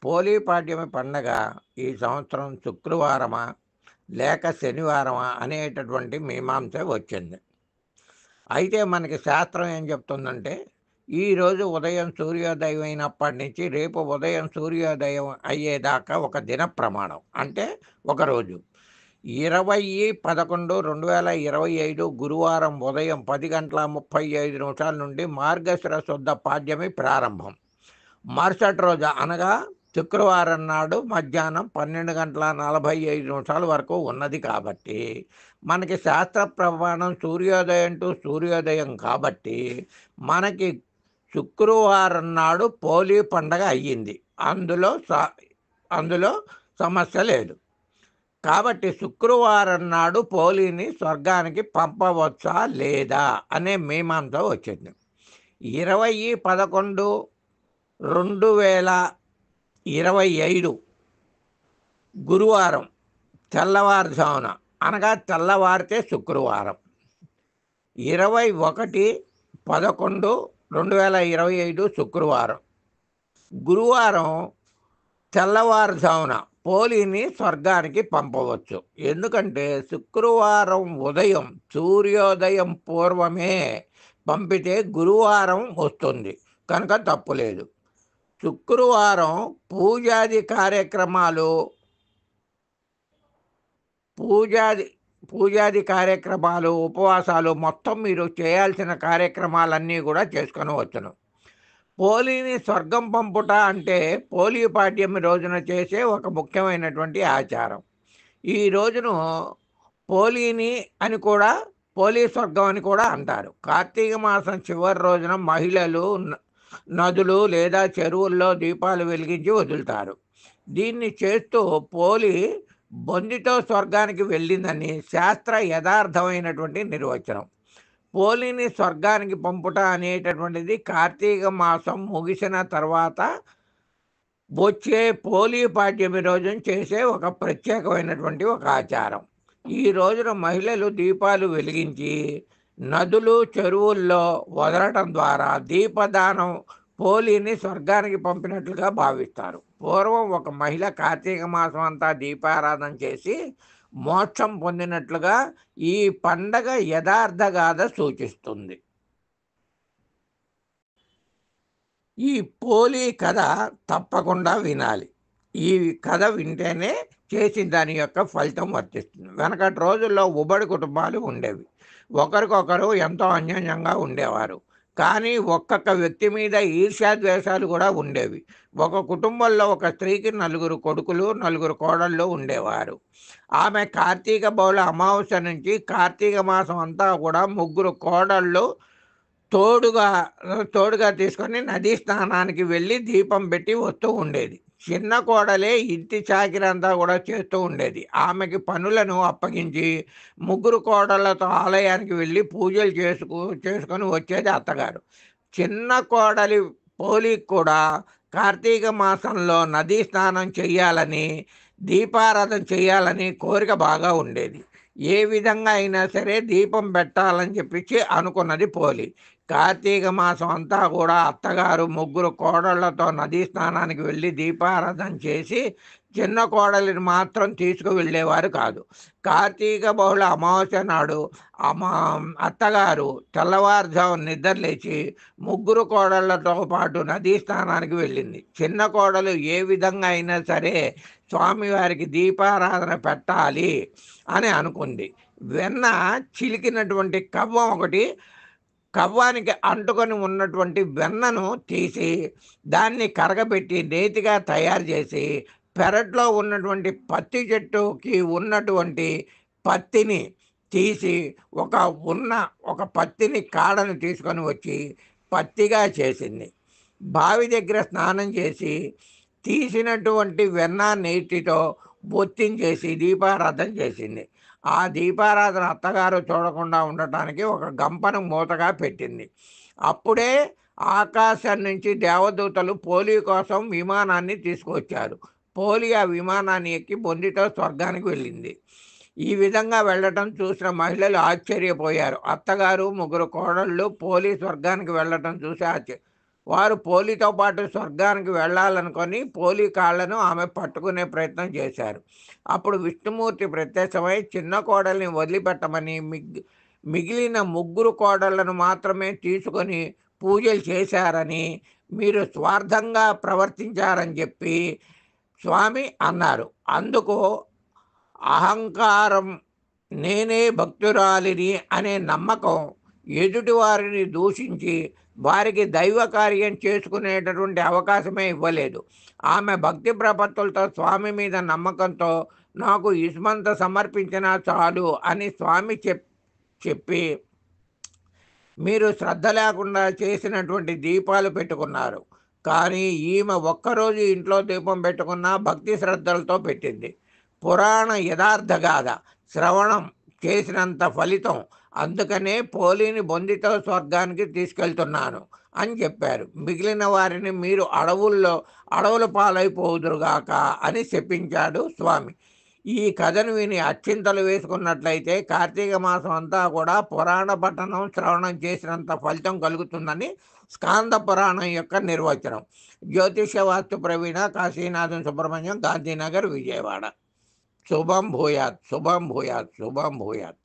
పోలీ పాడ్యమి పండగ ఈ సంవత్సరం శుక్రవారమా లేక శనివారమా అనేటటువంటి మీమాంస వచ్చింది. అయితే మనకి శాస్త్రం ఏం చెప్తుందంటే, ఈరోజు ఉదయం సూర్యోదయం అయినప్పటి నుంచి రేపు ఉదయం సూర్యోదయం అయ్యేదాకా ఒక దిన ప్రమాణం. అంటే ఒకరోజు 20/11/2025 గురువారం ఉదయం 10:35 నుండి మార్గశిర శుద్ధ పాడ్యమి ప్రారంభం. మరుసటి రోజు అనగా శుక్రవారం నాడు మధ్యాహ్నం 12:45 వరకు ఉన్నది కాబట్టి మనకి శాస్త్ర ప్రమాణం సూర్యోదయం టు సూర్యోదయం కాబట్టి మనకి శుక్రవారం నాడు పోలీ పండగ అయ్యింది. అందులో సమస్య లేదు. కాబట్టి శుక్రవారం నాడు పోలీని స్వర్గానికి పంపవచ్చా లేదా అనే మీమాంస వచ్చింది. 20/11/2025 గురువారం తెల్లవారుజామున అనగా తెల్లవారితే శుక్రవారం. 21/11/2025 శుక్రవారం. గురువారం తెల్లవారుజామున పోలీని స్వర్గానికి పంపవచ్చు. ఎందుకంటే శుక్రవారం ఉదయం సూర్యోదయం పూర్వమే పంపితే గురువారం వస్తుంది కనుక తప్పులేదు. శుక్రవారం పూజాది కార్యక్రమాలు ఉపవాసాలు మొత్తం మీరు చేయాల్సిన కార్యక్రమాలన్నీ కూడా చేసుకొని వచ్చును. పోలీని స్వర్గం పంపుట అంటే పోలీ పాడ్యమి రోజున చేసే ఒక ముఖ్యమైనటువంటి ఆచారం. ఈ రోజును పోలీని అని కూడా పోలీ స్వర్గం అని కూడా అంటారు. కార్తీక మాసం చివరి రోజున మహిళలు నదులు లేదా చెరువుల్లో దీపాలు వెలిగించి వదులుతారు. దీన్ని చేస్తూ పోలి బొందితో స్వర్గానికి వెళ్ళిందని శాస్త్ర యథార్థమైనటువంటి నిర్వచనం. పోలిని స్వర్గానికి పంపుట అనేటటువంటిది కార్తీక మాసం ముగిసిన తర్వాత వచ్చే పోలీ పాడ్యమి రోజున చేసే ఒక ప్రత్యేకమైనటువంటి ఒక ఆచారం. ఈ రోజున మహిళలు దీపాలు వెలిగించి నదులు చెరువుల్లో వదలటం ద్వారా దీపదానం పోలీని స్వర్గానికి పంపినట్లుగా భావిస్తారు. పూర్వం ఒక మహిళ కార్తీక మాసం అంతా దీపారాధన చేసి మోక్షం పొందినట్లుగా ఈ పండగ యథార్థగాథ సూచిస్తుంది. ఈ పోలీ కథ తప్పకుండా వినాలి. ఈ కథ వింటేనే చేసిన దాని యొక్క ఫలితం వర్తిస్తుంది. వెనకటి రోజుల్లో ఉమ్మడి కుటుంబాలు ఉండేవి. ఒకరికొకరు ఎంతో అన్యోన్యంగా ఉండేవారు. కానీ ఒక్కొక్క వ్యక్తి మీద ఈర్ష్యాద్వేషాలు కూడా ఉండేవి. ఒక కుటుంబంలో ఒక స్త్రీకి 4 కొడుకులు 4 కోడళ్ళు ఉండేవారు. ఆమె కార్తీక బహుళ అమావాస్య నుంచి కార్తీక మాసం అంతా కూడా 3 కోడళ్ళు తోడుగా తీసుకొని నదీ స్నానానికి వెళ్ళి దీపం పెట్టి వస్తూ ఉండేది. చిన్న కోడలే ఇంటి చాకిరంతా కూడా చేస్తూ ఉండేది. ఆమెకి పనులను అప్పగించి 3 కోడళ్లతో ఆలయానికి వెళ్ళి పూజలు చేసుకొని వచ్చేది అత్తగారు. చిన్న కోడలి పోలికి కూడా కార్తీక మాసంలో నదీ స్నానం చేయాలని దీపారాధన చేయాలని కోరిక బాగా ఉండేది. ఏ విధంగా అయినా సరే దీపం పెట్టాలని చెప్పి అనుకున్నది పోలి. కార్తీక మాసం అంతా కూడా అత్తగారు 3 కోడళ్లతో నదీ స్నానానికి వెళ్ళి దీపారాధన చేసి చిన్న కోడలిని మాత్రం తీసుకువెళ్ళేవారు కాదు. కార్తీక బహుళ అమావాస్య నాడు అత్తగారు తెల్లవారుజాము నిద్రలేచి 3 కోడళ్లతో పాటు నదీ స్నానానికి వెళ్ళింది. చిన్న కోడలు ఏ విధంగా అయినా సరే స్వామివారికి దీపారాధన పెట్టాలి అని అనుకుంది. వెన్న చిలికినటువంటి కవ్వానికి అంటుకొని ఉన్నటువంటి వెన్నను తీసి దాన్ని కరగబెట్టి నేతిగా తయారు చేసి పెరట్లో ఉన్నటువంటి పత్తి చెట్టుకి ఉన్నటువంటి పత్తిని తీసి ఒక పత్తిని కాడను తీసుకొని వచ్చి పత్తిగా చేసింది. బావి దగ్గర స్నానం చేసి తీసినటువంటి వెన్న నీటితో బొత్తించేసి దీపారాధన చేసింది. ఆ దీపారాధన అత్తగారు చూడకుండా ఉండటానికి ఒక గంపను మూతగా పెట్టింది. అప్పుడే ఆకాశం నుంచి దేవదూతలు పోలీ కోసం విమానాన్ని తీసుకొచ్చారు. పోలీ ఆ విమానాన్ని ఎక్కి బొందితో స్వర్గానికి వెళ్ళింది. ఈ విధంగా వెళ్ళటం చూసిన మహిళలు ఆశ్చర్యపోయారు. అత్తగారు 3 కోడళ్ళు పోలీ స్వర్గానికి వెళ్ళటం చూసి వారు పోలితో పాటు స్వర్గానికి వెళ్ళాలనుకొని పోలి కాళ్ళను ఆమె పట్టుకునే ప్రయత్నం చేశారు. అప్పుడు విష్ణుమూర్తి ప్రత్యక్షమై చిన్న కోడల్ని వదిలిపెట్టమని మిగిలిన ముగ్గురు కోడళ్లను మాత్రమే తీసుకొని పూజలు చేశారని, మీరు స్వార్థంగా ప్రవర్తించారని చెప్పి స్వామి అన్నారు. అందుకు అహంకారం, నేనే భక్తురాలిని అనే నమ్మకం ఎదుటివారిని దూషించి వారికి దైవ కార్యం చేసుకునేటటువంటి అవకాశమే ఇవ్వలేదు. ఆమె భక్తి ప్రపత్తులతో స్వామి మీద నమ్మకంతో నాకు ఇస్మంత సమర్పించినా చాలు అని స్వామి చెప్పి మీరు శ్రద్ధ లేకుండా చేసినటువంటి దీపాలు పెట్టుకున్నారు. కానీ ఈమె ఒక్కరోజు ఇంట్లో దీపం పెట్టుకున్నా భక్తి శ్రద్ధలతో పెట్టింది. పురాణ యథార్థ గాథ శ్రవణం చేసినంత ఫలితం. అందుకనే పోలిని బొందితో స్వర్గానికి తీసుకెళ్తున్నాను అని చెప్పారు. మిగిలిన వారిని మీరు అడవుల పాలైపోదురుగాక అని చెప్పించాడు స్వామి. ఈ కథను విని అక్షింతలు వేసుకున్నట్లయితే కార్తీక మాసం అంతా కూడా పురాణ పఠనం శ్రవణం చేసినంత ఫలితం కలుగుతుందని స్కాంద పురాణం యొక్క నిర్వచనం. జ్యోతిష వాస్తు ప్రవీణ, కాశీనాథన్ సుబ్రహ్మణ్యం, గాంధీనగర్, విజయవాడ. శుభం భూయాత్, శుభం భూయాత్, శుభం భూయాత్.